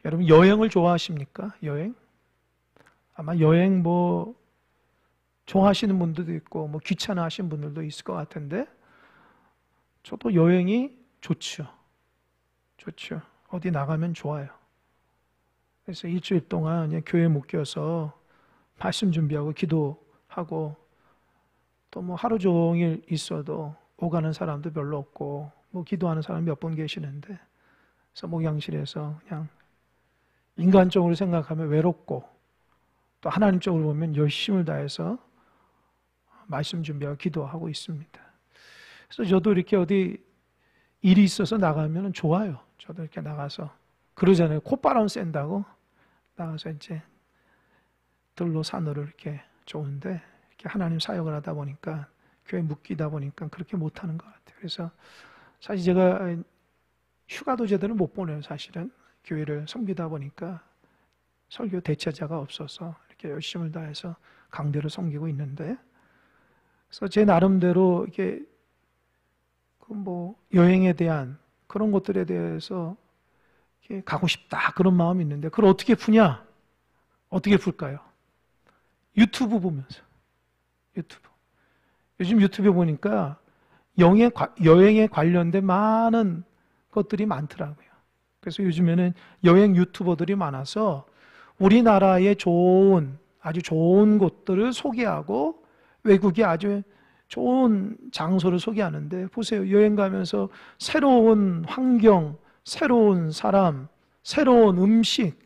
여러분 여행을 좋아하십니까? 여행? 아마 여행 좋아하시는 분들도 있고 귀찮아 하시는 분들도 있을 것 같은데 저도 여행이 좋죠. 좋죠. 어디 나가면 좋아요. 그래서 일주일 동안 그냥 교회 묶여서 말씀 준비하고 기도하고 또 하루 종일 있어도 오가는 사람도 별로 없고 기도하는 사람이 몇 분 계시는데 그래서 목양실에서 그냥 인간적으로 생각하면 외롭고 또 하나님적으로 보면 열심을 다해서 말씀 준비하고 기도하고 있습니다. 그래서 저도 이렇게 어디 일이 있어서 나가면 좋아요. 저도 이렇게 나가서 그러잖아요. 콧바람 쐰다고 나가서 이제 들로 산으로 이렇게 좋은데 이렇게 하나님 사역을 하다 보니까 교회 묶이다 보니까 그렇게 못하는 것 같아요. 그래서 사실 제가 휴가도 제대로 못 보내요. 사실은 교회를 섬기다 보니까 설교 대체자가 없어서 이렇게 열심을 다해서 강대로 섬기고 있는데 그래서 제 나름대로 이게 여행에 대한 그런 것들에 대해서 이렇게 가고 싶다 그런 마음이 있는데 그걸 어떻게 푸냐? 어떻게 풀까요? 유튜브 보면서 요즘 유튜브에 보니까 여행에 관련된 많은 것들이 많더라고요. 그래서 요즘에는 여행 유튜버들이 많아서 우리나라의 아주 좋은 곳들을 소개하고 외국의 아주 좋은 장소를 소개하는데 보세요. 여행 가면서 새로운 환경, 새로운 사람, 새로운 음식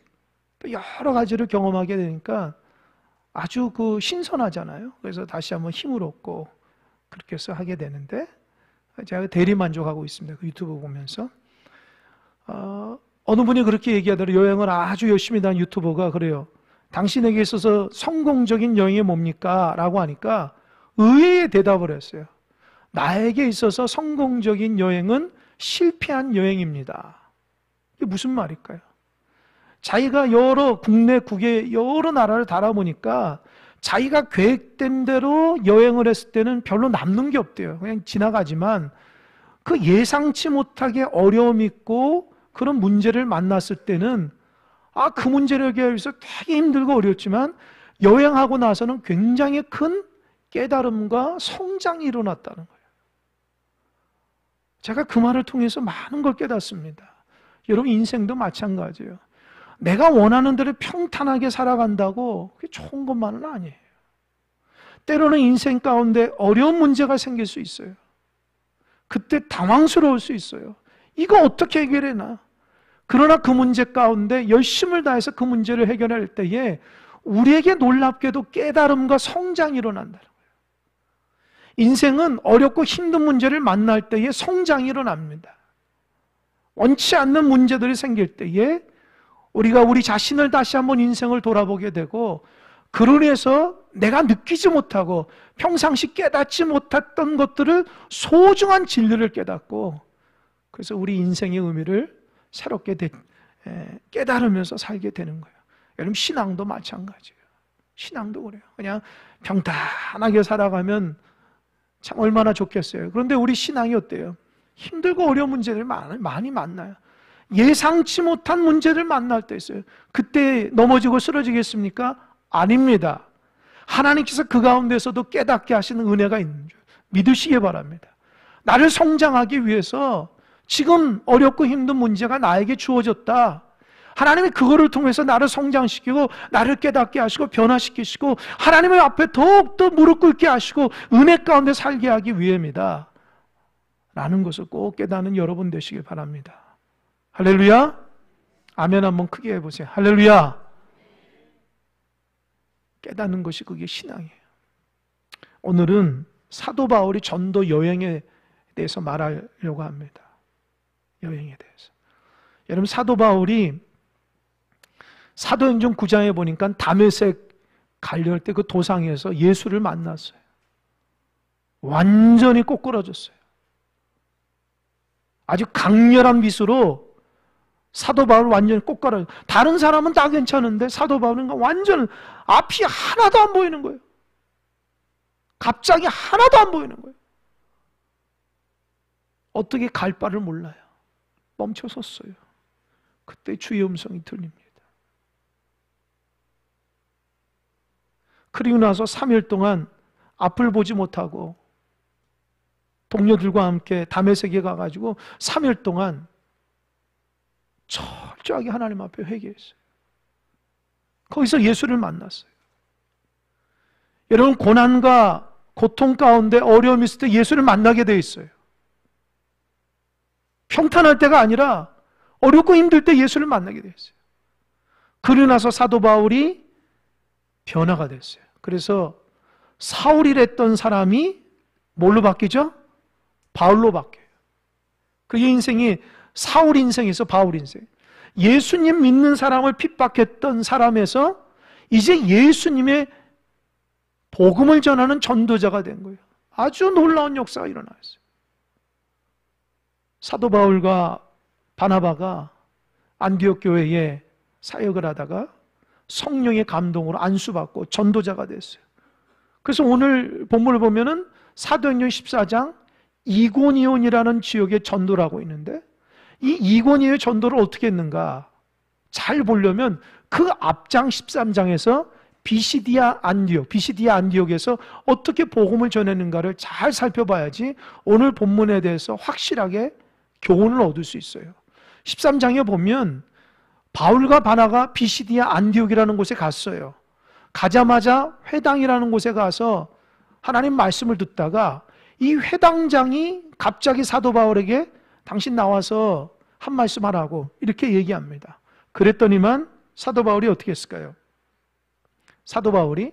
또 여러 가지를 경험하게 되니까 아주 신선하잖아요. 그래서 다시 한번 힘을 얻고 그렇게 해서 하게 되는데 제가 대리만족하고 있습니다. 그 유튜브 보면서 어느 분이 그렇게 얘기하더라고요. 여행을 아주 열심히 다닌 유튜버가 그래요. 당신에게 있어서 성공적인 여행이 뭡니까? 라고 하니까 의외의 대답을 했어요. 나에게 있어서 성공적인 여행은 실패한 여행입니다. 이게 무슨 말일까요? 자기가 국내 국외 여러 나라를 달아보니까 자기가 계획된 대로 여행을 했을 때는 별로 남는 게 없대요. 그냥 지나가지만 그 예상치 못하게 어려움이 있고 그런 문제를 만났을 때는 그 문제를 해결하기 위해서 되게 힘들고 어렵지만 여행하고 나서는 굉장히 큰 깨달음과 성장이 일어났다는 거예요. 제가 그 말을 통해서 많은 걸 깨닫습니다. 여러분 인생도 마찬가지예요. 내가 원하는 대로 평탄하게 살아간다고 그게 좋은 것만은 아니에요. 때로는 인생 가운데 어려운 문제가 생길 수 있어요. 그때 당황스러울 수 있어요. 이거 어떻게 해결해나? 그러나 그 문제 가운데 열심을 다해서 그 문제를 해결할 때에 우리에게 놀랍게도 깨달음과 성장이 일어난다는 거예요. 인생은 어렵고 힘든 문제를 만날 때에 성장이 일어납니다. 원치 않는 문제들이 생길 때에 우리가 우리 자신을 다시 한번 인생을 돌아보게 되고 그로 인해서 내가 느끼지 못하고 평상시 깨닫지 못했던 것들을 소중한 진리를 깨닫고 그래서 우리 인생의 의미를 새롭게 깨달으면서 살게 되는 거예요. 여러분 신앙도 마찬가지예요. 신앙도 그래요. 그냥 평탄하게 살아가면 참 얼마나 좋겠어요. 그런데 우리 신앙이 어때요? 힘들고 어려운 문제를 많이 만나요. 예상치 못한 문제를 만날 때 있어요. 그때 넘어지고 쓰러지겠습니까? 아닙니다. 하나님께서 그 가운데서도 깨닫게 하시는 은혜가 있는 줄 믿으시기 바랍니다. 나를 성장하기 위해서 지금 어렵고 힘든 문제가 나에게 주어졌다. 하나님이 그거를 통해서 나를 성장시키고 나를 깨닫게 하시고 변화시키시고 하나님의 앞에 더욱더 무릎 꿇게 하시고 은혜 가운데 살게 하기 위함이다 라는 것을 꼭 깨닫는 여러분 되시길 바랍니다. 할렐루야. 아멘 한번 크게 해보세요. 할렐루야. 깨닫는 것이 그게 신앙이에요. 오늘은 사도 바울이 전도 여행에 대해서 말하려고 합니다. 여행에 대해서. 여러분 사도 바울이 사도행전 9장에 보니까 다메섹 가려할 때 그 도상에서 예수를 만났어요. 완전히 꼬꾸라졌어요. 아주 강렬한 미소로 사도 바울 완전히 꼬꾸라졌어요. 다른 사람은 다 괜찮은데 사도 바울은 완전 앞이 하나도 안 보이는 거예요. 갑자기 하나도 안 보이는 거예요. 어떻게 갈 바를 몰라요. 멈춰섰어요. 그때 주의 음성이 들립니다. 그리고 나서 3일 동안 앞을 보지 못하고 동료들과 함께 다메섹에 가가지고 3일 동안 철저하게 하나님 앞에 회개했어요. 거기서 예수를 만났어요. 여러분, 고난과 고통 가운데 어려움이 있을 때 예수를 만나게 돼 있어요. 평탄할 때가 아니라 어렵고 힘들 때 예수를 만나게 돼 있어요. 그러고 나서 사도 바울이 변화가 됐어요. 그래서 사울이랬던 사람이 뭘로 바뀌죠? 바울로 바뀌어요. 그의 인생이 사울 인생에서 바울 인생. 예수님 믿는 사람을 핍박했던 사람에서 이제 예수님의 복음을 전하는 전도자가 된 거예요. 아주 놀라운 역사가 일어났어요. 사도 바울과 바나바가 안디옥 교회에 사역을 하다가 성령의 감동으로 안수받고 전도자가 됐어요. 그래서 오늘 본문을 보면은 사도행전 14장 이고니온이라는 지역에 전도를 하고 있는데, 이 이고니온의 전도를 어떻게 했는가 잘 보려면 그 앞장 13장에서 비시디아 안디옥에서 어떻게 복음을 전했는가를 잘 살펴봐야지 오늘 본문에 대해서 확실하게 교훈을 얻을 수 있어요. 13장에 보면 바울과 바나가 비시디아 안디옥이라는 곳에 갔어요. 가자마자 회당이라는 곳에 가서 하나님 말씀을 듣다가 이 회당장이 갑자기 사도 바울에게 당신 나와서 한 말씀 하라고 이렇게 얘기합니다. 그랬더니만 사도 바울이 어떻게 했을까요? 사도 바울이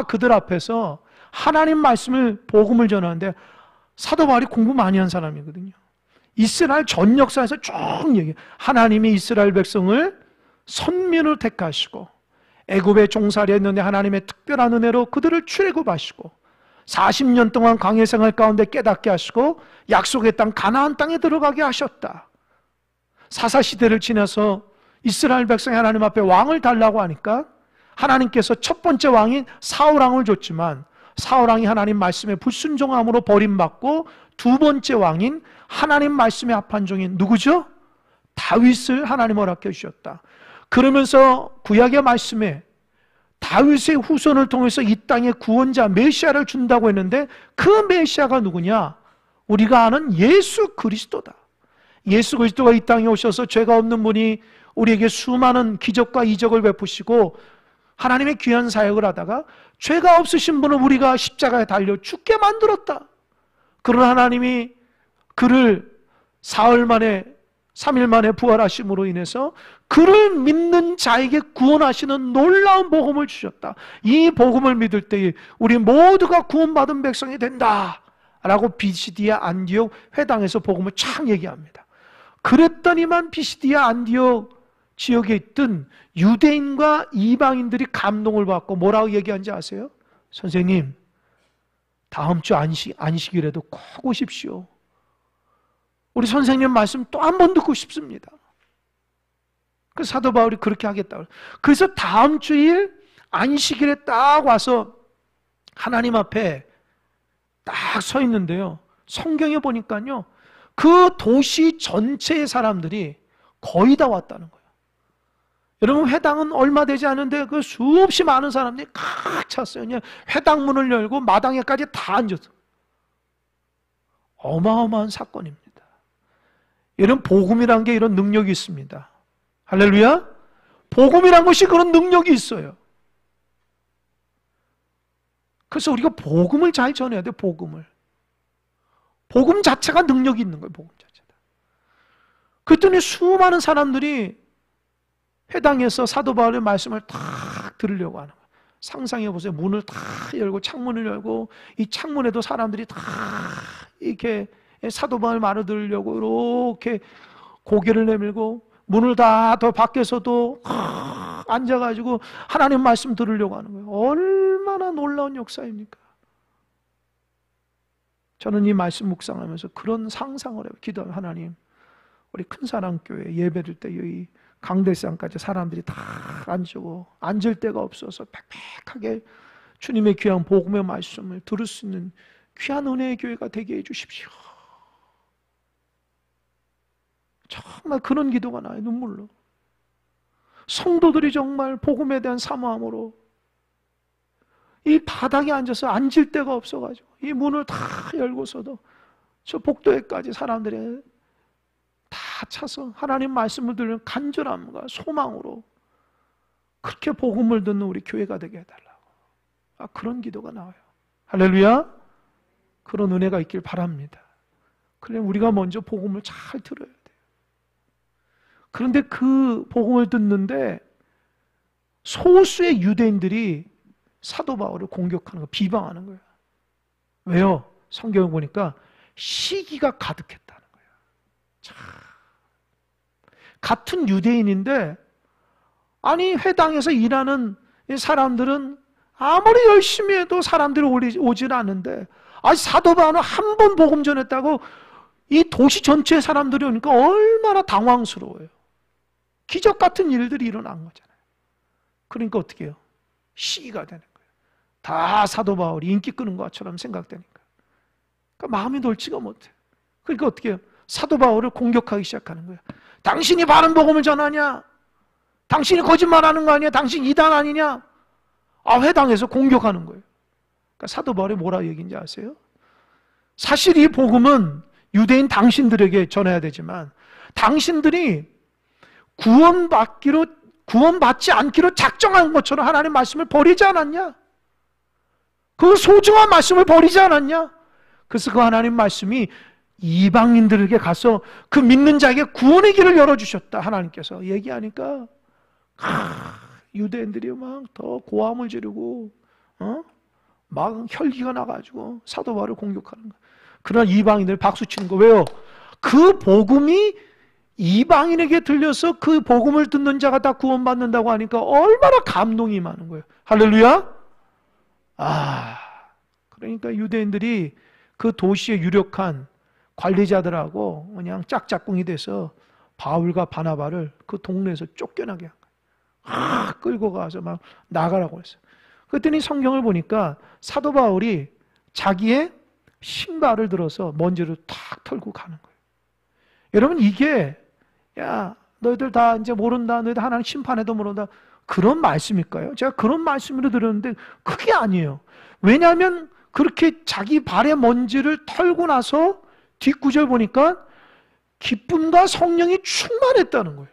그들 앞에서 하나님 말씀을 복음을 전하는데, 사도 바울이 공부 많이 한 사람이거든요. 이스라엘 전 역사에서 쭉 얘기해요. 하나님이 이스라엘 백성을 선민으로 택하시고 애굽에 종살이 했는데 하나님의 특별한 은혜로 그들을 출애굽하시고 40년 동안 광야 생활 가운데 깨닫게 하시고 약속의 땅 가나안 땅에 들어가게 하셨다. 사사시대를 지나서 이스라엘 백성이 하나님 앞에 왕을 달라고 하니까 하나님께서 첫 번째 왕인 사울왕을 줬지만 사울왕이 하나님 말씀에 불순종함으로 버림받고 두 번째 왕인 하나님 말씀에 합한 종인 누구죠? 다윗을 하나님 허락해 주셨다. 그러면서 구약의 말씀에 다윗의 후손을 통해서 이 땅에 구원자 메시아를 준다고 했는데, 그 메시아가 누구냐? 우리가 아는 예수 그리스도다. 예수 그리스도가 이 땅에 오셔서 죄가 없는 분이 우리에게 수많은 기적과 이적을 베푸시고 하나님의 귀한 사역을 하다가 죄가 없으신 분은 우리가 십자가에 달려 죽게 만들었다. 그러나 하나님이 그를 3일 만에 부활하심으로 인해서 그를 믿는 자에게 구원하시는 놀라운 복음을 주셨다. 이 복음을 믿을 때에 우리 모두가 구원받은 백성이 된다 라고 비시디아 안디옥 회당에서 복음을 쫙 얘기합니다. 그랬더니만 비시디아 안디옥 지역에 있던 유대인과 이방인들이 감동을 받고 뭐라고 얘기한지 아세요? 선생님, 다음 주 안식일에도 꼭 오십시오. 우리 선생님 말씀 또 한 번 듣고 싶습니다. 그 사도 바울이 그렇게 하겠다고. 그래서 다음 주일 안식일에 딱 와서 하나님 앞에 딱 서 있는데요. 성경에 보니까요, 그 도시 전체의 사람들이 거의 다 왔다는 거예요. 여러분, 회당은 얼마 되지 않은데 그 수없이 많은 사람들이 꽉 찼어요. 그냥 회당 문을 열고 마당에까지 다 앉았어요. 어마어마한 사건입니다. 여러분, 복음이란 게 이런 능력이 있습니다. 할렐루야. 복음이란 것이 그런 능력이 있어요. 그래서 우리가 복음을 잘 전해야 돼요. 복음 자체가 능력이 있는 거예요. 복음 자체가. 그랬더니 수많은 사람들이 회당에서 사도 바울의 말씀을 탁 들으려고 하는 거예요. 상상해 보세요. 문을 탁 열고 창문을 열고 이 창문에도 사람들이 다 이렇게 사도 바울 말을 들으려고 이렇게 고개를 내밀고 문을 다 더 밖에서도 앉아가지고 하나님 말씀 들으려고 하는 거예요. 얼마나 놀라운 역사입니까? 저는 이 말씀 묵상하면서 그런 상상을 해요. 기도하면 하나님, 우리 큰사랑교회 예배를 때 이 강대상까지 사람들이 다 앉고 앉을 데가 없어서 빽빽하게 주님의 귀한 복음의 말씀을 들을 수 있는 귀한 은혜의 교회가 되게 해 주십시오. 정말 그런 기도가 나요. 눈물로. 성도들이 정말 복음에 대한 사모함으로 이 바닥에 앉아서 앉을 데가 없어가지고 이 문을 다 열고서도 저 복도에까지 사람들이 다 차서 하나님 말씀을 들으면 간절함과 소망으로 그렇게 복음을 듣는 우리 교회가 되게 해달라고. 그런 기도가 나와요. 할렐루야. 그런 은혜가 있길 바랍니다. 그래 우리가 먼저 복음을 잘 들어야 돼요. 그런데 그 복음을 듣는데 소수의 유대인들이 사도 바울을 공격하는 거, 비방하는 거예요. 왜요? 성경을 보니까 시기가 가득했다는 거예요. 참. 같은 유대인인데 아니 회당에서 일하는 사람들은 아무리 열심히 해도 사람들이 오질 않는데 아니 사도 바울은 한 번 복음 전했다고 이 도시 전체의 사람들이 오니까 얼마나 당황스러워요. 기적 같은 일들이 일어난 거잖아요. 그러니까 어떻게 해요? 시기가 되는 거예요. 다 사도 바울이 인기 끄는 것처럼 생각되니까. 그러니까 마음이 놓지가 못해요. 그러니까 어떻게 해요? 사도 바울을 공격하기 시작하는 거예요. 당신이 바른 복음을 전하냐? 당신이 거짓말하는 거 아니야? 당신 이단 아니냐? 회당에서 공격하는 거예요. 그러니까 사도 바울이 뭐라고 얘기인지 아세요? 사실 이 복음은 유대인 당신들에게 전해야 되지만 당신들이 구원받지 않기로 작정한 것처럼 하나님 말씀을 버리지 않았냐? 그 소중한 말씀을 버리지 않았냐? 그래서 그 하나님 말씀이 이방인들에게 가서 그 믿는 자에게 구원의 길을 열어주셨다. 하나님께서 얘기하니까 유대인들이 막 더 고함을 지르고 막 혈기가 나가지고 사도 바울을 공격하는 거예요. 그러나 이방인들 박수치는 거. 왜요? 그 복음이 이방인에게 들려서 그 복음을 듣는 자가 다 구원받는다고 하니까 얼마나 감동이 많은 거예요. 할렐루야. 그러니까 유대인들이 그 도시의 유력한 관리자들하고 그냥 짝짝꿍이 돼서 바울과 바나바를 그 동네에서 쫓겨나게 한 거예요. 끌고 가서 막 나가라고 했어요. 그랬더니 성경을 보니까 사도 바울이 자기의 신발을 들어서 먼지를 탁 털고 가는 거예요. 여러분 이게 야 너희들 다 이제 모른다, 너희들 하나님 심판해도 모른다, 그런 말씀일까요? 제가 그런 말씀으로 들었는데 그게 아니에요. 왜냐하면 그렇게 자기 발의 먼지를 털고 나서 뒷구절 보니까 기쁨과 성령이 충만했다는 거예요.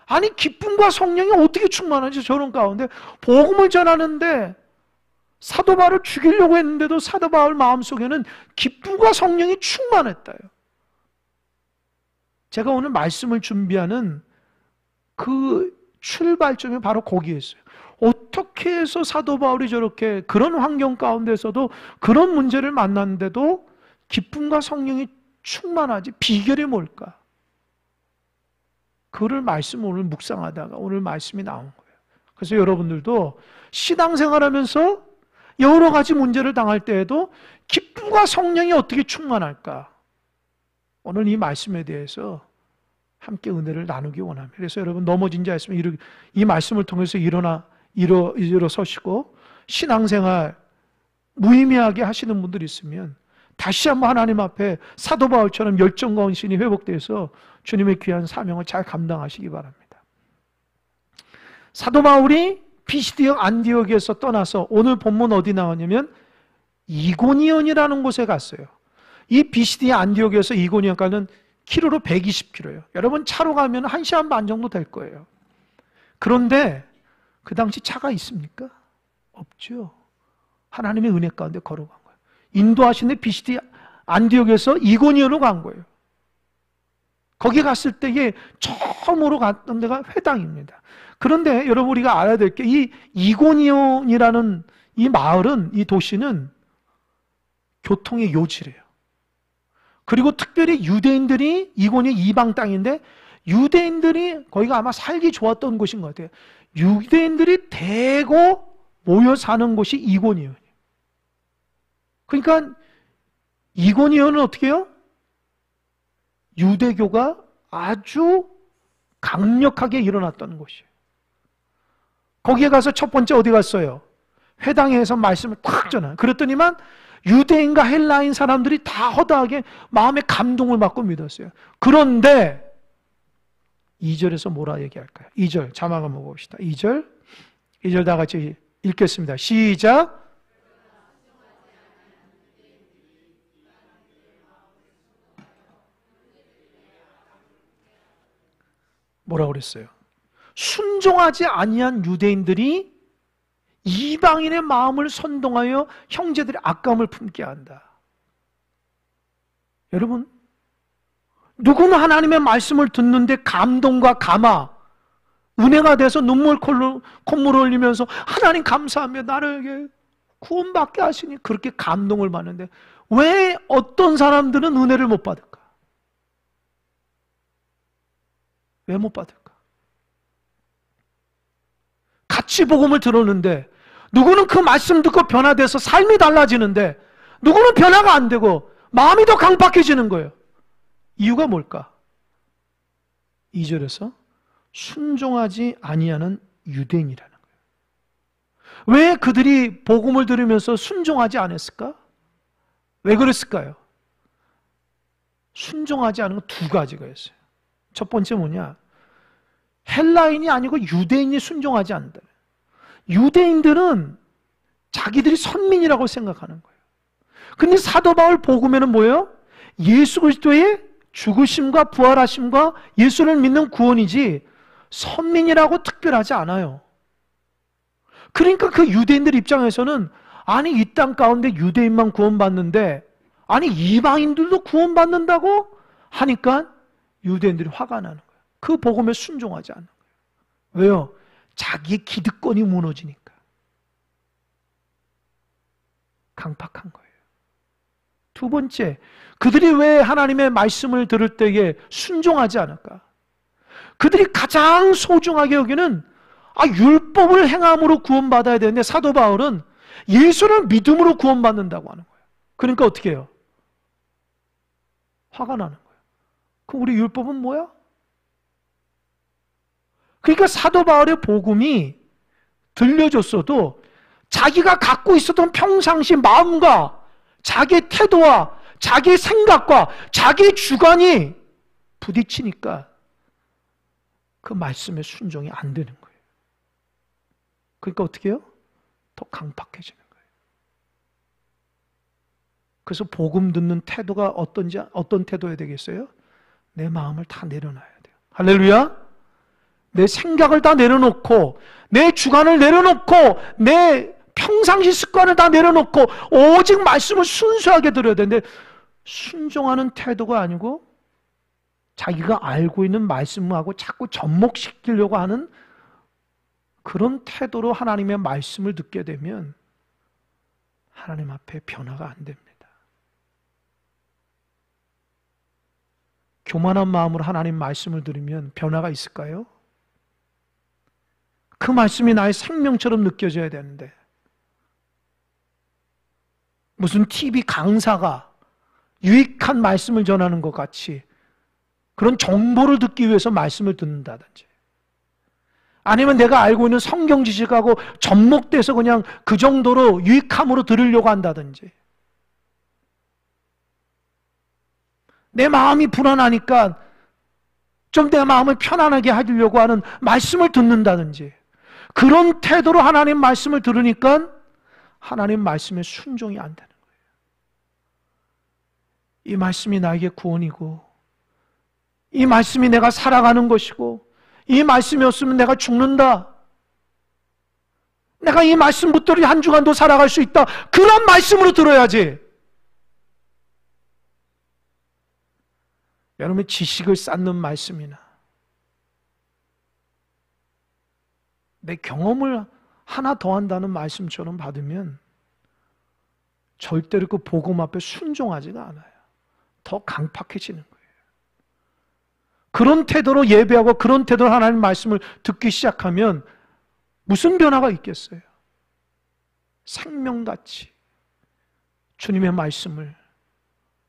아니 기쁨과 성령이 어떻게 충만하지? 저런 가운데 복음을 전하는데 사도 바울을 죽이려고 했는데도 사도 바울 마음속에는 기쁨과 성령이 충만했다요. 제가 오늘 말씀을 준비하는 그 출발점이 바로 거기에 있어요. 어떻게 해서 사도 바울이 저렇게 그런 환경 가운데서도 그런 문제를 만났는데도 기쁨과 성령이 충만하지? 비결이 뭘까? 그를 말씀을 오늘 묵상하다가 오늘 말씀이 나온 거예요. 그래서 여러분들도 신앙생활하면서 여러 가지 문제를 당할 때에도 기쁨과 성령이 어떻게 충만할까? 오늘 이 말씀에 대해서 함께 은혜를 나누기 원합니다. 그래서 여러분 넘어진 자 있으면 이 말씀을 통해서 일어서시고 신앙생활 무의미하게 하시는 분들이 있으면 다시 한번 하나님 앞에 사도 바울처럼 열정과 헌신이 회복돼서 주님의 귀한 사명을 잘 감당하시기 바랍니다. 사도 바울이 피시디역 안디옥에서 떠나서 오늘 본문 어디 나왔냐면 이고니온이라는 곳에 갔어요. 이 피시디역 안디옥에서 이고니온까지는 키로로 120km예요. 여러분 차로 가면 1시간 반 정도 될 거예요. 그런데 그 당시 차가 있습니까? 없죠. 하나님의 은혜 가운데 걸어간 거예요. 인도하시는 피시디역 안디옥에서 이고니온으로 간 거예요. 거기 갔을 때에 처음으로 갔던 데가 회당입니다. 그런데 여러분 우리가 알아야 될 게 이 이고니온이라는 이 마을은, 이 도시는 교통의 요지래요. 그리고 특별히 유대인들이, 이고니온 이방 땅인데 유대인들이 거기가 아마 살기 좋았던 곳인 것 같아요. 유대인들이 대거 모여 사는 곳이 이고니온이에요. 그러니까 이고니온은 어떻게 해요? 유대교가 아주 강력하게 일어났던 곳이에요. 거기에 가서 첫 번째 어디 갔어요? 회당에서 말씀을 탁 전해요. 그랬더니만 유대인과 헬라인 사람들이 다 허다하게 마음의 감동을 받고 믿었어요. 그런데 2절에서 뭐라 얘기할까요? 2절 자막 한번 봅시다. 2절 다 같이 읽겠습니다. 시작. 뭐라고 그랬어요? 순종하지 아니한 유대인들이 이방인의 마음을 선동하여 형제들의 악감을 품게 한다. 여러분, 누구는 하나님의 말씀을 듣는데 감동과 감화, 은혜가 돼서 콧물을 흘리면서 하나님 감사하며 나를 구원받게 하시니 그렇게 감동을 받는데 왜 어떤 사람들은 은혜를 못 받을까? 왜 못 받을까? 같이 복음을 들었는데 누구는 그 말씀 듣고 변화돼서 삶이 달라지는데 누구는 변화가 안 되고 마음이 더 강팍해지는 거예요. 이유가 뭘까? 2절에서 순종하지 아니하는 유대인이라는 거예요. 왜 그들이 복음을 들으면서 순종하지 않았을까? 왜 그랬을까요? 순종하지 않은 건 두 가지가 있어요. 첫 번째 뭐냐? 헬라인이 아니고 유대인이 순종하지 않는다. 유대인들은 자기들이 선민이라고 생각하는 거예요. 근데 사도 바울 복음에는 뭐예요? 예수 그리스도의 죽으심과 부활하심과 예수를 믿는 구원이지 선민이라고 특별하지 않아요. 그러니까 그 유대인들 입장에서는 아니 이 땅 가운데 유대인만 구원받는데 아니 이방인들도 구원받는다고 하니까 유대인들이 화가 나는 거예요. 그 복음에 순종하지 않는 거예요. 왜요? 자기의 기득권이 무너지니까. 강팍한 거예요. 두 번째, 그들이 왜 하나님의 말씀을 들을 때에 순종하지 않을까? 그들이 가장 소중하게 여기는 율법을 행함으로 구원받아야 되는데 사도 바울은 예수를 믿음으로 구원받는다고 하는 거예요. 그러니까 어떻게 해요? 화가 나는 거예요. 그럼 우리 율법은 뭐야? 그러니까 사도 바울의 복음이 들려줬어도 자기가 갖고 있었던 평상시 마음과 자기의 태도와 자기의 생각과 자기의 주관이 부딪히니까 그 말씀에 순종이 안 되는 거예요. 그러니까 어떻게 해요? 더 강팍해지는 거예요. 그래서 복음 듣는 태도가 어떤 태도여야 되겠어요? 내 마음을 다 내려놔야 돼요. 할렐루야! 내 생각을 다 내려놓고 내 주관을 내려놓고 내 평상시 습관을 다 내려놓고 오직 말씀을 순수하게 들어야 되는데 순종하는 태도가 아니고 자기가 알고 있는 말씀하고 자꾸 접목시키려고 하는 그런 태도로 하나님의 말씀을 듣게 되면 하나님 앞에 변화가 안 됩니다. 교만한 마음으로 하나님 말씀을 들으면 변화가 있을까요? 그 말씀이 나의 생명처럼 느껴져야 되는데 무슨 TV 강사가 유익한 말씀을 전하는 것 같이 그런 정보를 듣기 위해서 말씀을 듣는다든지 아니면 내가 알고 있는 성경 지식하고 접목돼서 그냥 그 정도로 유익함으로 들으려고 한다든지 내 마음이 불안하니까 좀 내 마음을 편안하게 해주려고 하는 말씀을 듣는다든지 그런 태도로 하나님 말씀을 들으니까 하나님 말씀에 순종이 안 되는 거예요. 이 말씀이 나에게 구원이고 이 말씀이 내가 살아가는 것이고 이 말씀이 없으면 내가 죽는다. 내가 이 말씀 붙들이 한 주간도 살아갈 수 있다. 그런 말씀으로 들어야지. 여러분의 지식을 쌓는 말씀이나 내 경험을 하나 더 한다는 말씀처럼 받으면 절대로 그 복음 앞에 순종하지가 않아요. 더 강팍해지는 거예요. 그런 태도로 예배하고 그런 태도로 하나님 말씀을 듣기 시작하면 무슨 변화가 있겠어요? 생명같이 주님의 말씀을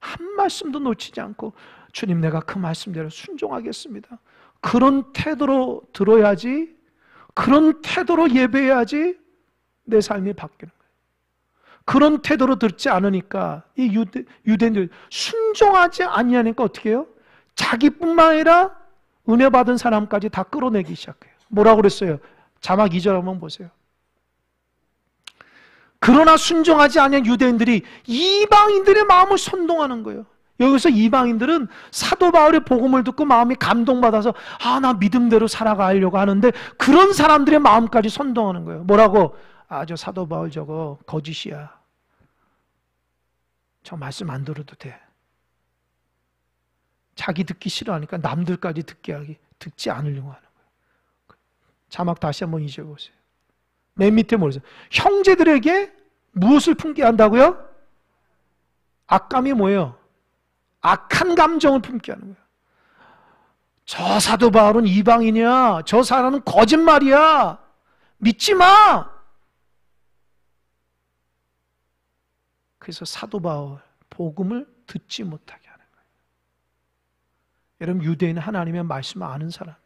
한 말씀도 놓치지 않고 주님 내가 그 말씀대로 순종하겠습니다. 그런 태도로 들어야지 그런 태도로 예배해야지 내 삶이 바뀌는 거예요. 그런 태도로 듣지 않으니까 이 유대인들 순종하지 아니하니까 어떻게 해요? 자기뿐만 아니라 은혜 받은 사람까지 다 끌어내기 시작해요. 뭐라고 그랬어요? 자막 2절 한번 보세요. 그러나 순종하지 아니한 유대인들이 이방인들의 마음을 선동하는 거예요. 여기서 이방인들은 사도 바울의 복음을 듣고 마음이 감동받아서 나 믿음대로 살아가려고 하는데 그런 사람들의 마음까지 선동하는 거예요. 뭐라고? 저 사도 바울 저거 거짓이야. 저 말씀 안 들어도 돼. 자기 듣기 싫어하니까 남들까지 듣지 않으려고 하는 거예요. 자막 다시 한번 잊어보세요. 맨 밑에 뭐랬어요? 형제들에게 무엇을 품게 한다고요? 악감이 뭐예요? 악한 감정을 품게 하는 거예요. 저 사도 바울은 이방인이야. 저 사람은 거짓말이야. 믿지 마. 그래서 사도 바울 복음을 듣지 못하게 하는 거예요. 여러분, 유대인은 하나님의 말씀을 아는 사람이에요.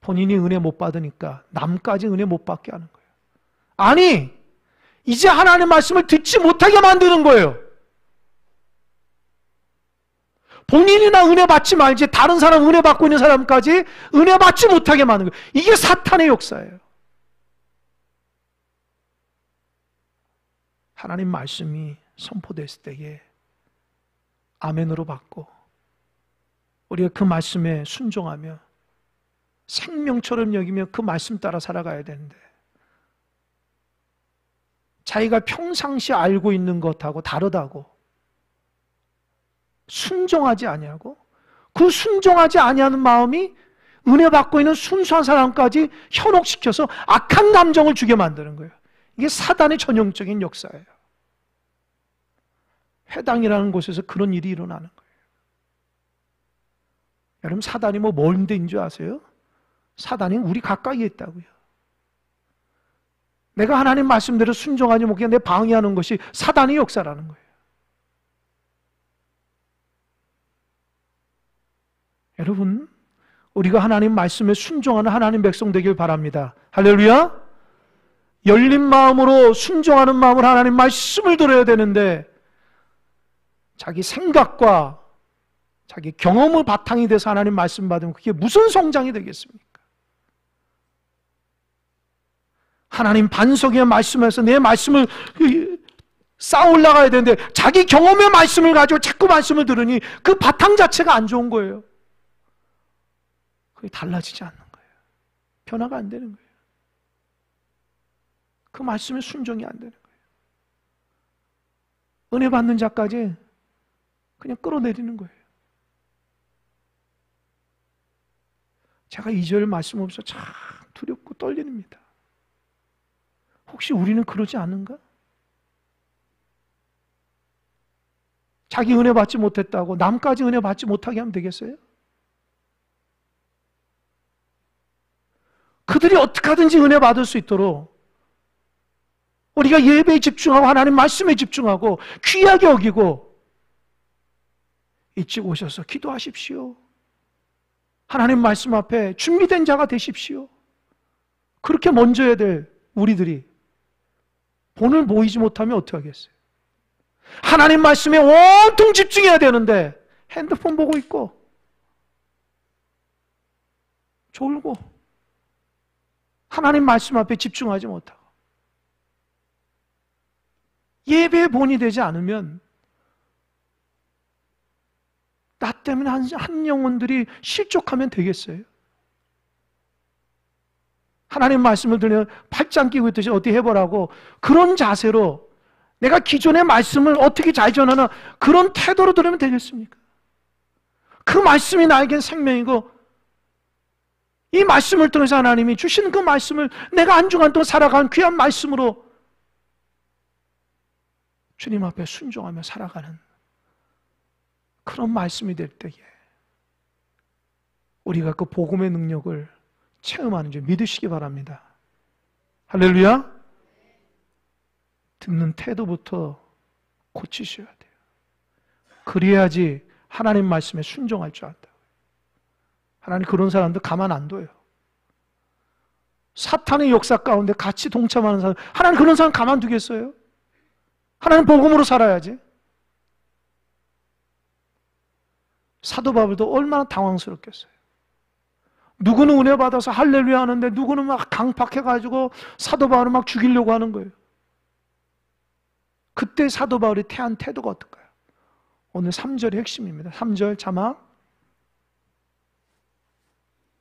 본인이 은혜 못 받으니까 남까지 은혜 못 받게 하는 거예요. 아니, 이제 하나님의 말씀을 듣지 못하게 만드는 거예요. 본인이나 은혜 받지 말지 다른 사람 은혜 받고 있는 사람까지 은혜 받지 못하게 만드는 거예요. 이게 사탄의 역사예요. 하나님 말씀이 선포됐을 때에 아멘으로 받고 우리가 그 말씀에 순종하며 생명처럼 여기며 그 말씀 따라 살아가야 되는데 자기가 평상시 알고 있는 것하고 다르다고 순종하지 아니하고 그 순종하지 아니하는 마음이 은혜 받고 있는 순수한 사람까지 현혹시켜서 악한 감정을 주게 만드는 거예요. 이게 사단의 전형적인 역사예요. 회당이라는 곳에서 그런 일이 일어나는 거예요. 여러분, 사단이 뭔 데인 줄 아세요? 사단이 우리 가까이에 있다고요. 내가 하나님 말씀대로 순종하지 못하게 내 방해하는 것이 사단의 역사라는 거예요. 여러분, 우리가 하나님 말씀에 순종하는 하나님 백성 되길 바랍니다. 할렐루야! 열린 마음으로 순종하는 마음으로 하나님 말씀을 들어야 되는데 자기 생각과 자기 경험을 바탕이 돼서 하나님 말씀 받으면 그게 무슨 성장이 되겠습니까? 하나님 반석의 말씀에서 내 말씀을 쌓아 올라가야 되는데 자기 경험의 말씀을 가지고 자꾸 말씀을 들으니 그 바탕 자체가 안 좋은 거예요. 그게 달라지지 않는 거예요. 변화가 안 되는 거예요. 그 말씀에 순종이 안 되는 거예요. 은혜 받는 자까지 그냥 끌어내리는 거예요. 제가 2절 말씀 없어서 참 두렵고 떨립니다. 혹시 우리는 그러지 않는가? 자기 은혜 받지 못했다고 남까지 은혜 받지 못하게 하면 되겠어요? 그들이 어떻게 하든지 은혜 받을 수 있도록 우리가 예배에 집중하고 하나님 말씀에 집중하고 귀하게 여기고 일찍 오셔서 기도하십시오. 하나님 말씀 앞에 준비된 자가 되십시오. 그렇게 먼저 해야 될 우리들이 본을 모이지 못하면 어떻게 하겠어요? 하나님 말씀에 온통 집중해야 되는데 핸드폰 보고 있고 졸고 하나님 말씀 앞에 집중하지 못하고 예배의 본이 되지 않으면 나 때문에 한 영혼들이 실족하면 되겠어요? 하나님 말씀을 들으면 팔짱 끼고 있듯이 어떻게 해보라고 그런 자세로 내가 기존의 말씀을 어떻게 잘 전하나 그런 태도로 들으면 되겠습니까? 그 말씀이 나에겐 생명이고 이 말씀을 통해서 하나님이 주신 그 말씀을 내가 한 주간 동안 살아간 귀한 말씀으로 주님 앞에 순종하며 살아가는 그런 말씀이 될 때에 우리가 그 복음의 능력을 체험하는 줄 믿으시기 바랍니다. 할렐루야! 듣는 태도부터 고치셔야 돼요. 그래야지 하나님 말씀에 순종할 줄 안다. 하나님 그런 사람들 가만 안 둬요. 사탄의 역사 가운데 같이 동참하는 사람, 하나님 그런 사람 가만두겠어요? 하나님 복음으로 살아야지. 사도 바울도 얼마나 당황스럽겠어요. 누구는 은혜 받아서 할렐루야 하는데 누구는 막 강팍해가지고 사도 바울을 막 죽이려고 하는 거예요. 그때 사도 바울이 태한 태도가 어떨까요? 오늘 3절의 핵심입니다. 3절 자막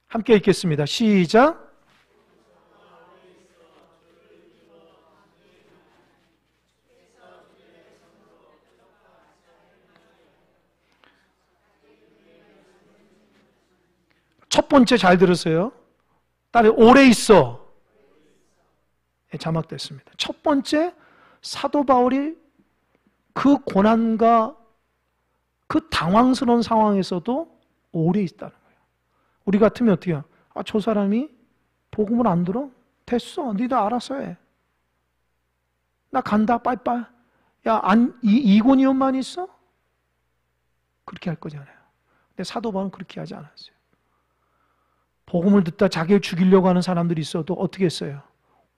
함께 읽겠습니다. 시작. 첫 번째 잘 들으세요. 딸이 오래 있어. 네, 자막됐습니다. 첫 번째, 사도 바울이 그 고난과 그 당황스러운 상황에서도 오래 있다는 거예요. 우리 같으면 어떻게 해요? 아, 저 사람이 복음을 안 들어? 됐어. 니도 알아서 해. 나 간다. 빠이빠이. 야, 이고니온만 있어? 그렇게 할 거잖아요. 근데 사도 바울은 그렇게 하지 않았어요. 복음을 듣다 자기를 죽이려고 하는 사람들이 있어도 어떻게 했어요?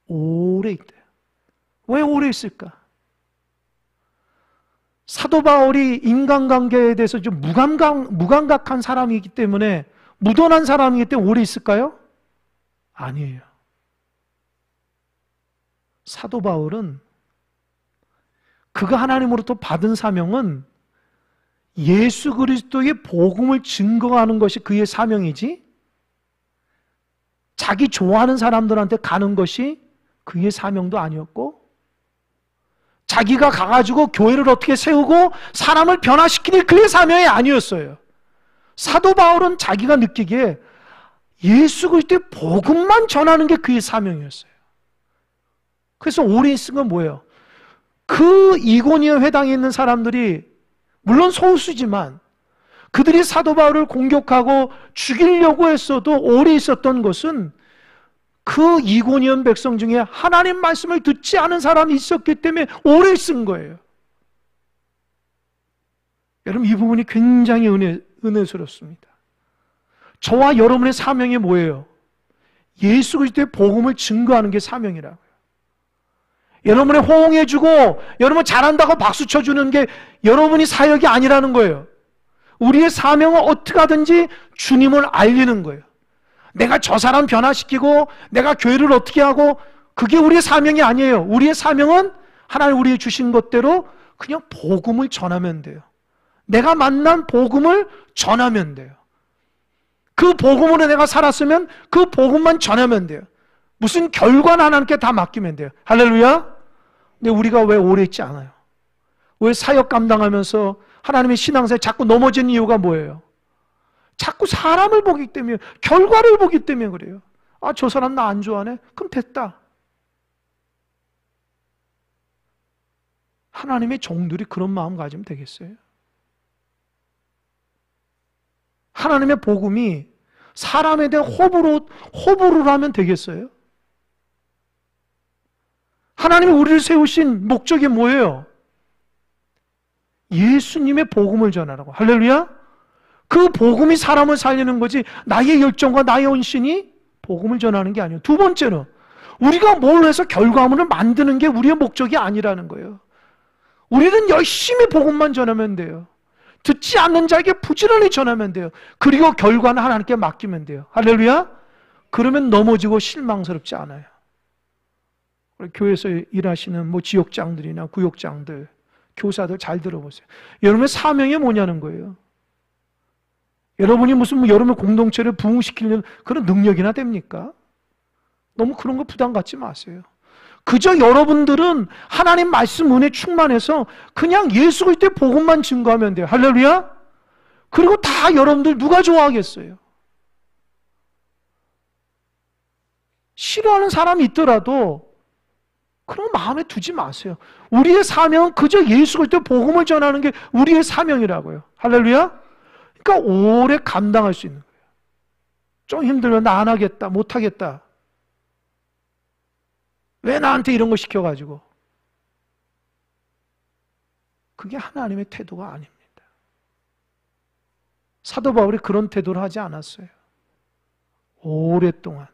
오래 있대요. 왜 오래 있을까? 사도 바울이 인간관계에 대해서 좀 무감각한 사람이기 때문에, 무던한 사람이기 때문에 오래 있을까요? 아니에요. 사도 바울은 그가 하나님으로부터 받은 사명은 예수 그리스도의 복음을 증거하는 것이 그의 사명이지, 자기 좋아하는 사람들한테 가는 것이 그의 사명도 아니었고, 자기가 가가지고 교회를 어떻게 세우고 사람을 변화시키는 그의 사명이 아니었어요. 사도 바울은 자기가 느끼기에 예수 그리스도의 복음만 전하는 게 그의 사명이었어요. 그래서 오래 있은 건 뭐예요? 그 이고니온 회당에 있는 사람들이 물론 소수지만 그들이 사도 바울을 공격하고 죽이려고 했어도 오래 있었던 것은 그 이고니온 백성 중에 하나님 말씀을 듣지 않은 사람이 있었기 때문에 오래 있은 거예요. 여러분, 이 부분이 굉장히 은혜스럽습니다. 저와 여러분의 사명이 뭐예요? 예수 그리스도의 복음을 증거하는 게 사명이라고요. 여러분이 호응해주고 여러분 잘한다고 박수 쳐주는 게 여러분이 사역이 아니라는 거예요. 우리의 사명은 어떻게 하든지 주님을 알리는 거예요. 내가 저 사람 변화시키고 내가 교회를 어떻게 하고, 그게 우리의 사명이 아니에요. 우리의 사명은 하나님 우리의 주신 것대로 그냥 복음을 전하면 돼요. 내가 만난 복음을 전하면 돼요. 그 복음으로 내가 살았으면 그 복음만 전하면 돼요. 무슨 결과는 하나님께 다 맡기면 돼요. 할렐루야. 근데 우리가 왜 오래 있지 않아요? 왜 사역 감당하면서 하나님의 신앙생활에 자꾸 넘어지는 이유가 뭐예요? 자꾸 사람을 보기 때문에, 결과를 보기 때문에 그래요. 아, 저 사람 나 안 좋아하네? 그럼 됐다. 하나님의 종들이 그런 마음 가지면 되겠어요? 하나님의 복음이 사람에 대한 호불호를 하면 되겠어요? 하나님이 우리를 세우신 목적이 뭐예요? 예수님의 복음을 전하라고. 할렐루야? 그 복음이 사람을 살리는 거지, 나의 열정과 나의 헌신이 복음을 전하는 게 아니에요. 두 번째는 우리가 뭘 해서 결과물을 만드는 게 우리의 목적이 아니라는 거예요. 우리는 열심히 복음만 전하면 돼요. 듣지 않는 자에게 부지런히 전하면 돼요. 그리고 결과는 하나님께 맡기면 돼요. 할렐루야? 그러면 넘어지고 실망스럽지 않아요. 우리 교회에서 일하시는 지역장들이나 구역장들, 교사들 잘 들어보세요. 여러분의 사명이 뭐냐는 거예요. 여러분이 무슨 여러분의 공동체를 부흥시키려는 그런 능력이나 됩니까? 너무 그런 거 부담 갖지 마세요. 그저 여러분들은 하나님 말씀 은혜 충만해서 그냥 예수 그리스도의 복음만 증거하면 돼요. 할렐루야? 그리고 다 여러분들 누가 좋아하겠어요? 싫어하는 사람이 있더라도 그런 거 마음에 두지 마세요. 우리의 사명은 그저 예수 그리스도의 복음을 전하는 게 우리의 사명이라고요. 할렐루야? 그러니까 오래 감당할 수 있는 거예요. 좀 힘들면 나 안 하겠다, 못 하겠다. 왜 나한테 이런 거 시켜가지고. 그게 하나님의 태도가 아닙니다. 사도 바울이 그런 태도를 하지 않았어요. 오랫동안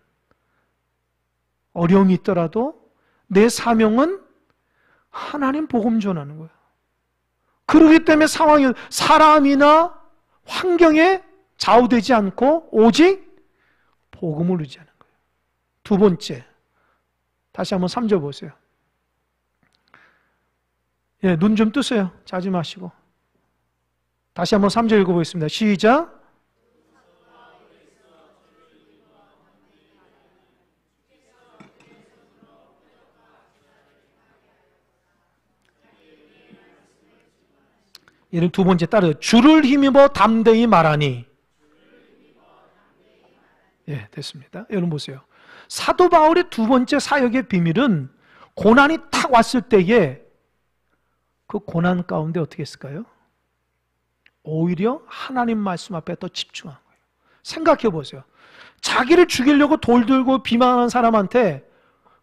어려움이 있더라도 내 사명은 하나님 복음 전하는 거예요. 그러기 때문에 상황이 사람이나 환경에 좌우되지 않고 오직 복음을 의지하는 거예요. 두 번째, 다시 한번 3절 보세요. 예, 눈 좀 뜨세요. 자지 마시고. 다시 한번 3절 읽어보겠습니다. 시작. 이는 두 번째 따르 주를 힘입어 담대히 말하니. 예, 됐습니다. 여러분 보세요. 사도 바울의 두 번째 사역의 비밀은 고난이 탁 왔을 때에 그 고난 가운데 어떻게 했을까요? 오히려 하나님 말씀 앞에 더 집중한 거예요. 생각해 보세요. 자기를 죽이려고 돌 들고 비방하는 사람한테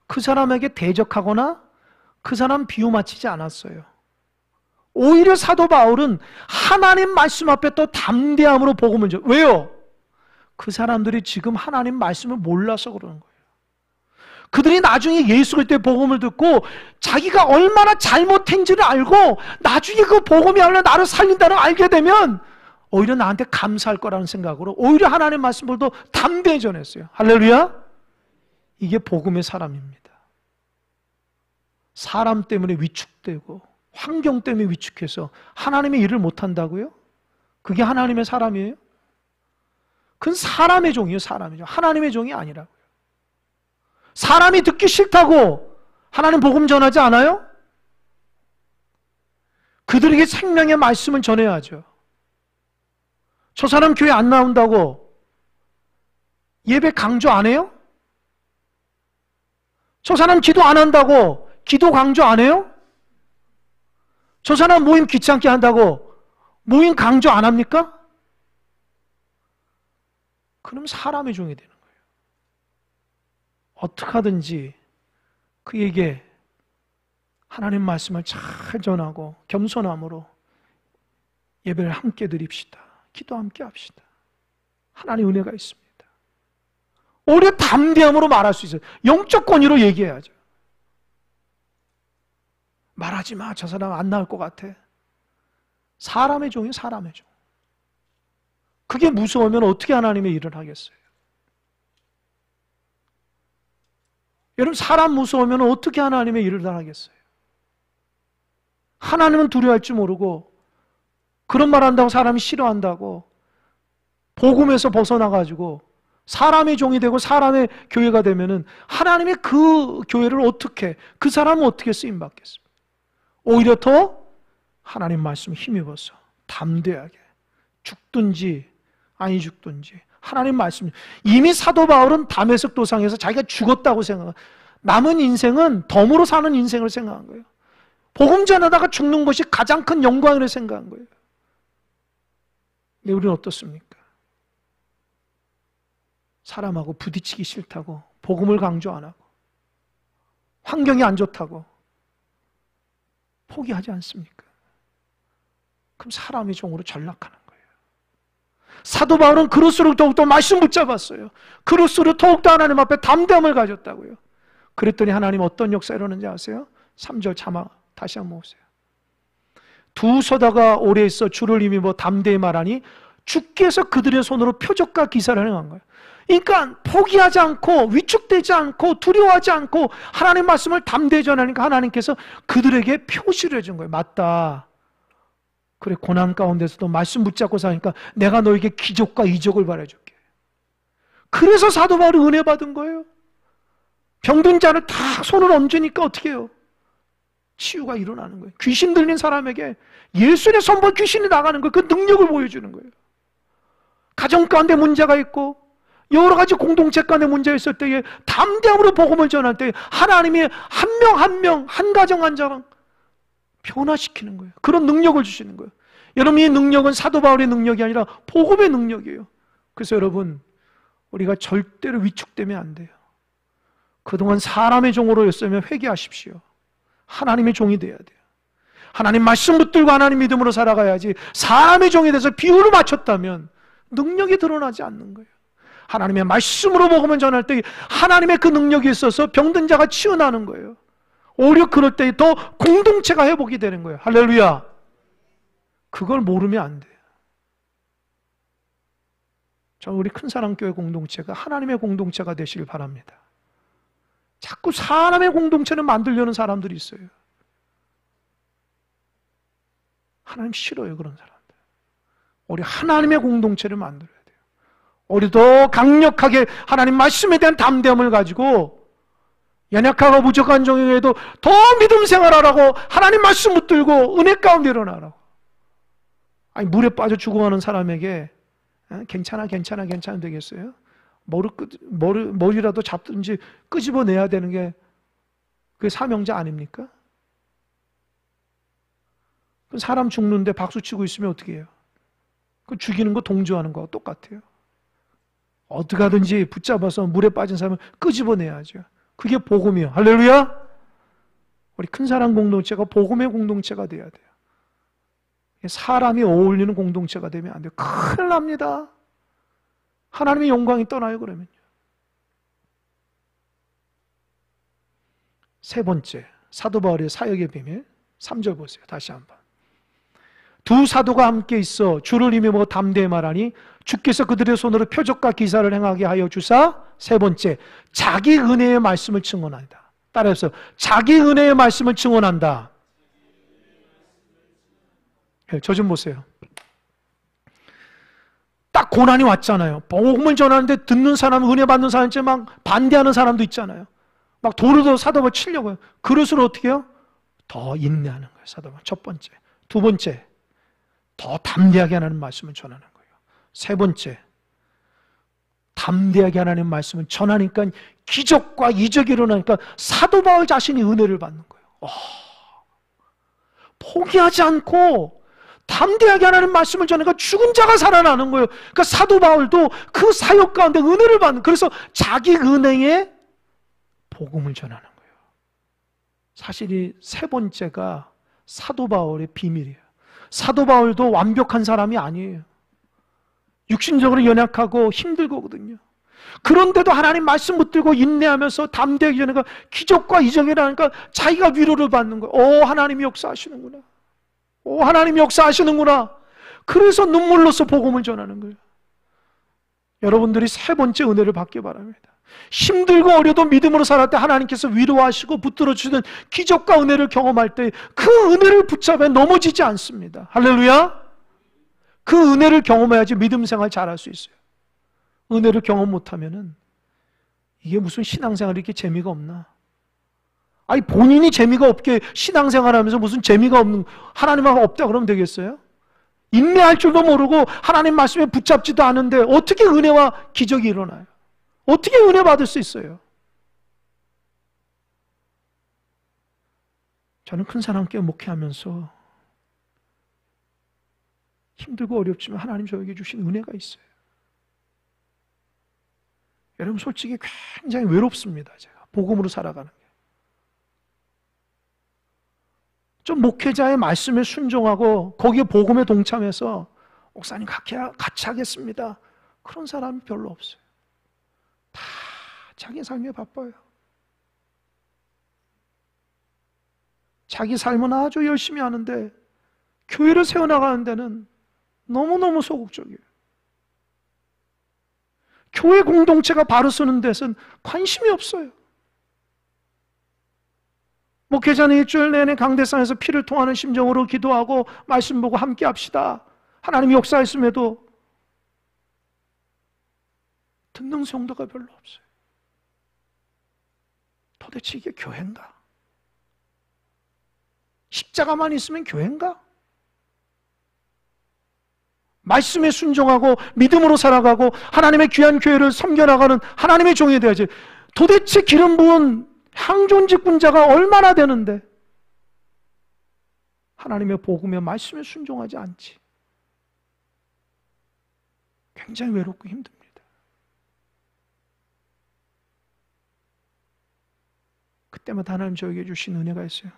그 사람에게 대적하거나 그 사람 비유 맞히지 않았어요. 오히려 사도 바울은 하나님 말씀 앞에 또 담대함으로 복음을 줘. 왜요? 그 사람들이 지금 하나님 말씀을 몰라서 그러는 거예요. 그들이 나중에 예수 그리스도의 복음을 듣고 자기가 얼마나 잘못한지를 알고 나중에 그 복음이 아니라 나를 살린다는 걸 알게 되면 오히려 나한테 감사할 거라는 생각으로 오히려 하나님 말씀을 더 담대히 전했어요. 할렐루야! 이게 복음의 사람입니다. 사람 때문에 위축되고 환경 때문에 위축해서 하나님의 일을 못한다고요? 그게 하나님의 사람이에요? 그건 사람의 종이에요. 사람의 종. 하나님의 종이 아니라고요. 사람이 듣기 싫다고 하나님 복음 전하지 않아요? 그들에게 생명의 말씀을 전해야죠. 저 사람 교회 안 나온다고 예배 강조 안 해요? 저 사람 기도 안 한다고 기도 강조 안 해요? 저 사람 모임 귀찮게 한다고 모임 강조 안 합니까? 그럼 사람의 종이 되는 거예요. 어떻게 하든지 그에게 하나님 말씀을 잘 전하고 겸손함으로 예배를 함께 드립시다. 기도 함께 합시다. 하나님의 은혜가 있습니다. 오히려 담대함으로 말할 수 있어요. 영적 권위로 얘기해야죠. 말하지 마. 저 사람 안 나올 것 같아. 사람의 종이 사람의 종. 그게 무서우면 어떻게 하나님의 일을 하겠어요? 여러분 사람 무서우면 어떻게 하나님의 일을 하겠어요? 하나님은 두려워할 줄 모르고 그런 말 한다고 사람이 싫어한다고 복음에서 벗어나가지고 사람의 종이 되고 사람의 교회가 되면은 하나님의 그 교회를 어떻게 그 사람은 어떻게 쓰임받겠습니까? 오히려 더 하나님 말씀 힘입어서 담대하게 죽든지 아니 죽든지 하나님 말씀. 이미 사도 바울은 다메섹 도상에서 자기가 죽었다고 생각해요. 남은 인생은 덤으로 사는 인생을 생각한 거예요. 복음 전하다가 죽는 것이 가장 큰 영광이라고 생각한 거예요. 근데 우리는 어떻습니까? 사람하고 부딪히기 싫다고 복음을 강조 안 하고 환경이 안 좋다고 포기하지 않습니까? 그럼 사람의 종으로 전락하는 거예요. 사도 바울은 그럴수록 더욱더 말씀 붙잡았어요. 그럴수록 더욱더 하나님 앞에 담대함을 가졌다고요. 그랬더니 하나님 어떤 역사 일어나는지 아세요? 3절 자막 다시 한번 보세요. 두 서다가 오래 있어 주를 힘입어 담대히 말하니 주께서 그들의 손으로 표적과 기사를 행한 거예요. 그러니까 포기하지 않고 위축되지 않고 두려워하지 않고 하나님 말씀을 담대히 전하니까 하나님께서 그들에게 표시를 해준 거예요. 맞다. 그래 고난 가운데서도 말씀 붙잡고 사니까 내가 너에게 기적과 이적을 발해줄게. 그래서 사도 바울이 은혜 받은 거예요. 병든 자를 다 손을 얹으니까 어떻게 해요? 치유가 일어나는 거예요. 귀신 들린 사람에게 예수의 선보 귀신이 나가는 거예요. 그 능력을 보여주는 거예요. 가정 가운데 문제가 있고 여러 가지 공동체 간에 문제가 있을 때에 담대함으로 복음을 전할 때 하나님이 한 명 한 명, 한 가정 한 가정 변화시키는 거예요. 그런 능력을 주시는 거예요. 여러분 이 능력은 사도 바울의 능력이 아니라 복음의 능력이에요. 그래서 여러분 우리가 절대로 위축되면 안 돼요. 그동안 사람의 종으로 였으면 회개하십시오. 하나님의 종이 돼야 돼요. 하나님 말씀 붙들고 하나님 믿음으로 살아가야지 사람의 종이 돼서 비유를 맞췄다면 능력이 드러나지 않는 거예요. 하나님의 말씀으로 복음을 전할 때 하나님의 그 능력이 있어서 병든 자가 치유나는 거예요. 오히려 그럴 때 더 공동체가 회복이 되는 거예요. 할렐루야. 그걸 모르면 안 돼요. 저는 우리 큰사랑교회 공동체가 하나님의 공동체가 되시길 바랍니다. 자꾸 사람의 공동체를 만들려는 사람들이 있어요. 하나님 싫어요, 그런 사람들. 우리 하나님의 공동체를 만들어야 돼요. 우리 더 강력하게 하나님 말씀에 대한 담대함을 가지고 연약하고 부족한 종에게도 더 믿음 생활하라고 하나님 말씀 붙들고 은혜 가운데 일어나라고. 아니 물에 빠져 죽어가는 사람에게 괜찮아 되겠어요? 머리라도 잡든지 끄집어내야 되는 게 그게 사명자 아닙니까? 사람 죽는데 박수치고 있으면 어떻게 해요? 그 죽이는 거 동조하는 거와 똑같아요. 어떻게 하든지 붙잡아서 물에 빠진 사람을 끄집어내야죠. 그게 복음이에요. 할렐루야! 우리 큰사랑 공동체가 복음의 공동체가 돼야 돼요. 사람이 어울리는 공동체가 되면 안 돼요. 큰일 납니다. 하나님의 영광이 떠나요, 그러면요. 세 번째, 사도 바울의 사역의 비밀. 3절 보세요. 다시 한번. 두 사도가 함께 있어 주를 힘입어 담대히 말하니 주께서 그들의 손으로 표적과 기사를 행하게 하여 주사. 세 번째, 자기 은혜의 말씀을 증언한다. 따라해서 자기 은혜의 말씀을 증언한다. 저 좀 보세요. 딱 고난이 왔잖아요. 복음을 전하는데 듣는 사람, 은혜 받는 사람 있지만 막 반대하는 사람도 있잖아요. 막 도로도 사도바 치려고 해요. 그릇을 어떻게 해요? 더 인내하는 거예요, 사도바. 첫 번째. 두 번째, 더 담대하게 하나님 말씀을 전하는 거예요. 세 번째, 담대하게 하나님 말씀을 전하니까 기적과 이적이 일어나니까 사도 바울 자신이 은혜를 받는 거예요. 포기하지 않고 담대하게 하나님 말씀을 전하니까 죽은 자가 살아나는 거예요. 그러니까 사도 바울도 그 사역 가운데 은혜를 받는, 그래서 자기 은혜에 복음을 전하는 거예요. 사실 이 세 번째가 사도 바울의 비밀이에요. 사도 바울도 완벽한 사람이 아니에요. 육신적으로 연약하고 힘들거든요. 그런데도 하나님 말씀 붙들고 인내하면서 담대하게 전하니까 기적과 이적이 일어나니까 자기가 위로를 받는 거예요. 하나님이 역사하시는구나. 하나님이 역사하시는구나. 그래서 눈물로써 복음을 전하는 거예요. 여러분들이 세 번째 은혜를 받기 바랍니다. 힘들고 어려도 믿음으로 살았을 때 하나님께서 위로하시고 붙들어 주시는 기적과 은혜를 경험할 때 그 은혜를 붙잡아 넘어지지 않습니다. 할렐루야. 그 은혜를 경험해야지 믿음 생활 잘할 수 있어요. 은혜를 경험 못하면은 이게 무슨 신앙생활이 이렇게 재미가 없나? 아니 본인이 재미가 없게 신앙생활하면서 무슨 재미가 없는, 하나님하고 없다 그러면 되겠어요? 인내할 줄도 모르고 하나님 말씀에 붙잡지도 않은데 어떻게 은혜와 기적이 일어나요? 어떻게 은혜 받을 수 있어요? 저는 큰사랑교회 목회하면서 힘들고 어렵지만 하나님 저에게 주신 은혜가 있어요. 여러분 솔직히 굉장히 외롭습니다. 제가 복음으로 살아가는 게. 좀 목회자의 말씀에 순종하고 거기에 복음에 동참해서 목사님 같이 하겠습니다. 그런 사람이 별로 없어요. 다 자기 삶에 바빠요. 자기 삶은 아주 열심히 하는데 교회를 세워나가는 데는 너무너무 소극적이에요. 교회 공동체가 바로 서는 데서는 관심이 없어요. 목회자는 일주일 내내 강대상에서 피를 통하는 심정으로 기도하고 말씀 보고 함께 합시다. 하나님이 역사했음에도 듣는 성도가 별로 없어요. 도대체 이게 교회인가? 십자가만 있으면 교회인가? 말씀에 순종하고 믿음으로 살아가고 하나님의 귀한 교회를 섬겨나가는 하나님의 종이 되어야지. 도대체 기름 부은 향존직분자가 얼마나 되는데 하나님의 복음의 말씀에 순종하지 않지. 굉장히 외롭고 힘듭니다. 그때마다 하나님 저에게 주신 은혜가 있어요.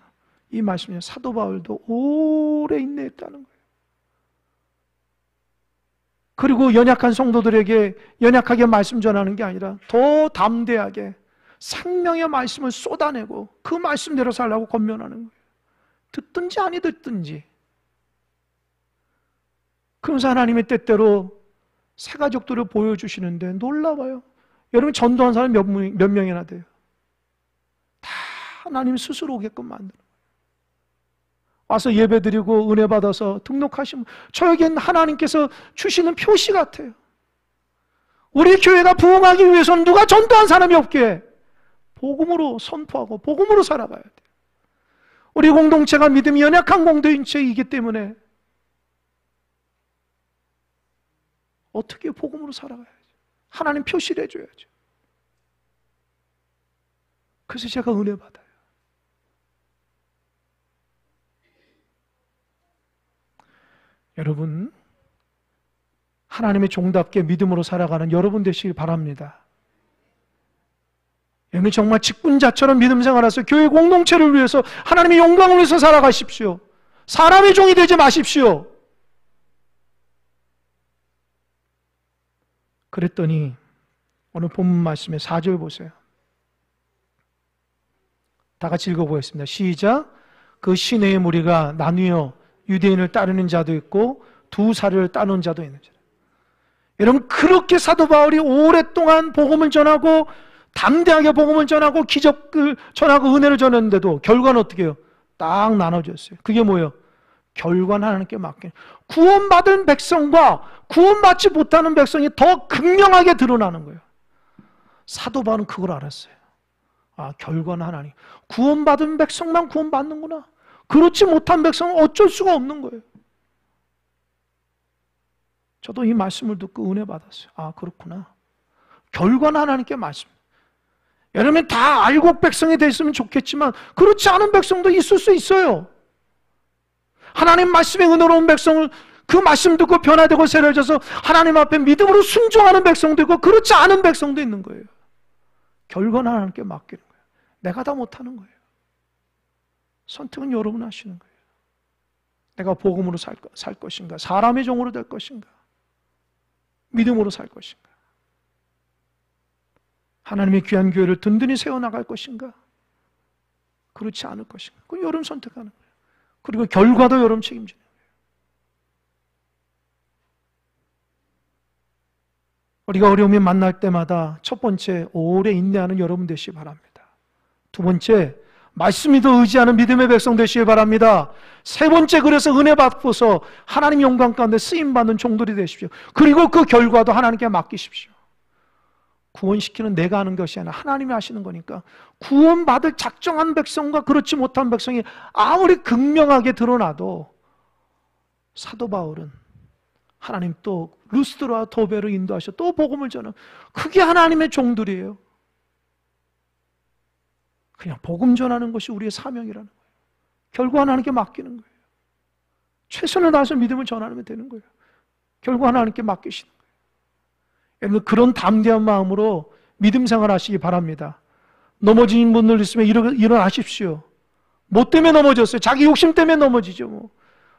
이 말씀이 사도 바울도 오래 인내했다는 거예요. 그리고 연약한 성도들에게 연약하게 말씀 전하는 게 아니라 더 담대하게 생명의 말씀을 쏟아내고 그 말씀대로 살라고 권면하는 거예요. 듣든지 아니 듣든지. 그러면서 하나님의 때때로 새 가족들을 보여주시는데 놀라워요. 여러분 전도한 사람이 몇 명이나 돼요? 다 하나님 스스로 오게끔 만드는 거예요. 와서 예배드리고 은혜 받아서 등록하시면 저에겐 하나님께서 주시는 표시 같아요. 우리 교회가 부흥하기 위해서는 누가 전도한 사람이 없게 복음으로 선포하고 복음으로 살아가야 돼요. 우리 공동체가 믿음이 연약한 공동체이기 때문에 어떻게 복음으로 살아가야죠? 하나님 표시를 해줘야죠. 그래서 제가 은혜 받아요. 여러분, 하나님의 종답게 믿음으로 살아가는 여러분 되시길 바랍니다. 여러분 정말 직분자처럼 믿음 생활하셔서 교회 공동체를 위해서 하나님의 영광을 위해서 살아가십시오. 사람의 종이 되지 마십시오. 그랬더니 오늘 본문 말씀의 4절 보세요. 다 같이 읽어보겠습니다. 시작. 그 시내의 무리가 나뉘어 유대인을 따르는 자도 있고 두 사례를 따르는 자도 있는 자. 여러분 그렇게 사도 바울이 오랫동안 복음을 전하고 담대하게 복음을 전하고 기적을 전하고 은혜를 전했는데도 결과는 어떻게 해요? 딱 나눠졌어요. 그게 뭐예요? 결과는 하나님께 맡기는. 구원받은 백성과 구원받지 못하는 백성이 더 극명하게 드러나는 거예요. 사도 바울은 그걸 알았어요. 아, 결과는 하나님. 구원받은 백성만 구원받는구나. 그렇지 못한 백성은 어쩔 수가 없는 거예요. 저도 이 말씀을 듣고 은혜 받았어요. 아, 그렇구나. 결과는 하나님께 말씀. 여러분 다 알곡 백성이 됐으면 좋겠지만 그렇지 않은 백성도 있을 수 있어요. 하나님 말씀에 은혜로운 백성을 그 말씀 듣고 변화되고 새로워져서 하나님 앞에 믿음으로 순종하는 백성도 있고 그렇지 않은 백성도 있는 거예요. 결과는 하나님께 맡기는 거예요. 내가 다 못하는 거예요. 선택은 여러분 하시는 거예요. 내가 복음으로 살 것인가? 사람의 종으로 될 것인가? 믿음으로 살 것인가? 하나님의 귀한 교회를 든든히 세워나갈 것인가? 그렇지 않을 것인가? 그건 여러분 선택하는 거예요. 그리고 결과도 여러분 책임지는 거예요. 우리가 어려움이 만날 때마다 첫 번째, 오래 인내하는 여러분 되시기 바랍니다. 두 번째, 말씀이 더 의지하는 믿음의 백성 되시기 바랍니다. 세 번째, 그래서 은혜 받고서 하나님 영광 가운데 쓰임받는 종들이 되십시오. 그리고 그 결과도 하나님께 맡기십시오. 구원시키는 내가 하는 것이 아니라 하나님이 하시는 거니까 구원받을 작정한 백성과 그렇지 못한 백성이 아무리 극명하게 드러나도 사도 바울은 하나님 또 루스드라와 도베를 인도하셔 또 복음을 전하는 그게 하나님의 종들이에요. 그냥 복음 전하는 것이 우리의 사명이라는 거예요. 결과 하나님께 맡기는 거예요. 최선을 다해서 믿음을 전하면 되는 거예요. 결과 하나님께 맡기시는 거예요. 여러분 그런 담대한 마음으로 믿음 생활 하시기 바랍니다. 넘어진 분들 있으면 일어나십시오. 뭐 때문에 넘어졌어요? 자기 욕심 때문에 넘어지죠. 뭐.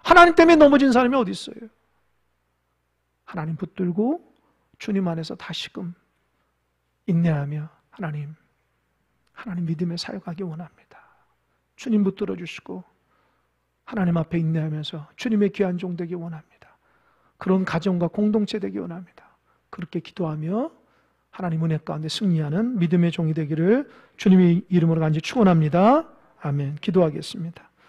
하나님 때문에 넘어진 사람이 어디 있어요? 하나님 붙들고 주님 안에서 다시금 인내하며 하나님 믿음에 살아가기 원합니다. 주님 붙들어 주시고 하나님 앞에 인내하면서 주님의 귀한 종 되기 원합니다. 그런 가정과 공동체 되기 원합니다. 그렇게 기도하며 하나님 은혜 가운데 승리하는 믿음의 종이 되기를 주님의 이름으로 간절히 축원합니다. 아멘. 기도하겠습니다.